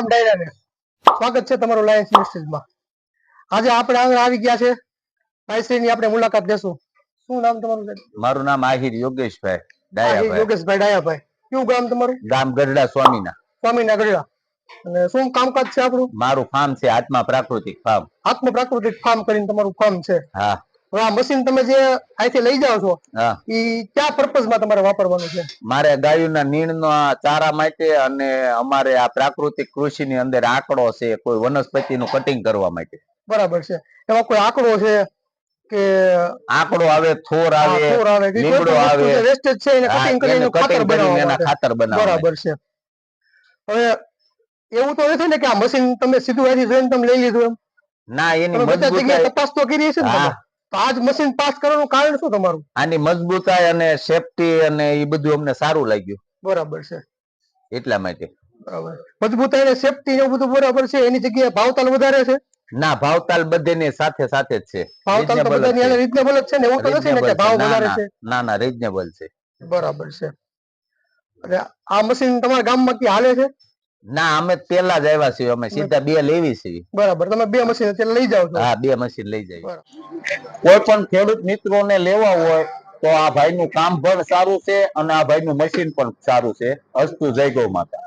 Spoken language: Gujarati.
રામ ડાયરાને સ્વાગત છે તમારું લાયન્સ ઇન્ડસ્ટ્રીઝમાં। આજે આપણે આવી ગયા છે ભાઈશ્રીની આપણે મુલાકાત લેશું। શું નામ તમારું સાહેબ? મારું નામ આહિર યોગેશભાઈ આહિર ડાયાભાઈ। યોગેશભાઈ ડાયાભાઈ। કયું ગામ તમારું? ગામ ગઢડા સ્વામીના। સ્વામીના ગઢડા। અને શું કામકાજ છે આપણું? મારું ફાર્મ છે આત્મા પ્રાકૃતિક ફાર્મ। આત્મ પ્રાકૃતિક ફાર્મ કરીને તમારું ફાર્મ છે? હા। હવે આ મશીન તમે જે અહીંથી લઈ જાઓ છો હા, ઈ કયા પર્પઝમાં તમારે વાપરવાનું છે? મારે ગાયોના નીણના ચારા માટે અને અમારે આ પ્રાકૃતિક કૃષિની અંદર આંકડો છે, કોઈ વનસ્પતિનું કટિંગ કરવા માટે। બરાબર છે। એમાં કોઈ આંકડો છે કે આંકડો આવે, થોર આવે, થોર આવે કે કોઈ લીમડો પણ વસ્તુ આવે, જે વેસ્ટેજ છે એને કટિંગ કરીને ખાતર બનાવવા એના માટે। ખાતર બનાવવા માટે। બરાબર છે। હવે એવું તો નથી ને કે આ મશીન તમે સીધું અહીંથી જોઈને તમે લઈ લીધું એમ? ના, એની તમે બધા જગ્યાએ મજબૂતાઈ। તપાસ તો કરી હશે ને તમે? તો આજ મશીન પાસ કરવાનું કારણ શું તમારું? આની મજબૂતાઈ અને સેફટી અને એ બધું અમને સારું લાગ્યું। બરાબર છે, એટલા માટે। બરાબર। મજબૂતાઈ અને સેફટી એવું બધું બરાબર છે, એની જગ્યાએ ભાવતાલ વધારે છે? ના, ભાવતાલ બધેની સાથે સાથે જ છે, ભાવતાલ તો રીઝનેબલ જ બધાની છે। રીઝનેબલ જ છે ને? એવું તો નથી ને કે રીઝનેબલ છે, ભાવ ના વધારે ના છે? ના ના, રીઝનેબલ છે। બરાબર છે। એટલે આ મશીન તમારા ગામમાં ક્યાં હાલે છે? ના, અમે પેલા જ આવ્યા છીએ, અમે સીધા બે લેવી છીએ। બરાબર, તમે બે મશીન અત્યારે લઈ જાઓ છો? હા, બે મશીન લઈ જઈએ। બરાબર। કોઈ પણ ખેડૂત મિત્રોને લેવા હોય તો આ ભાઈનું કામ પણ સારું છે અને આ ભાઈનું મશીન પણ સારું છે। અસ્તુ જય ગૌ માતા।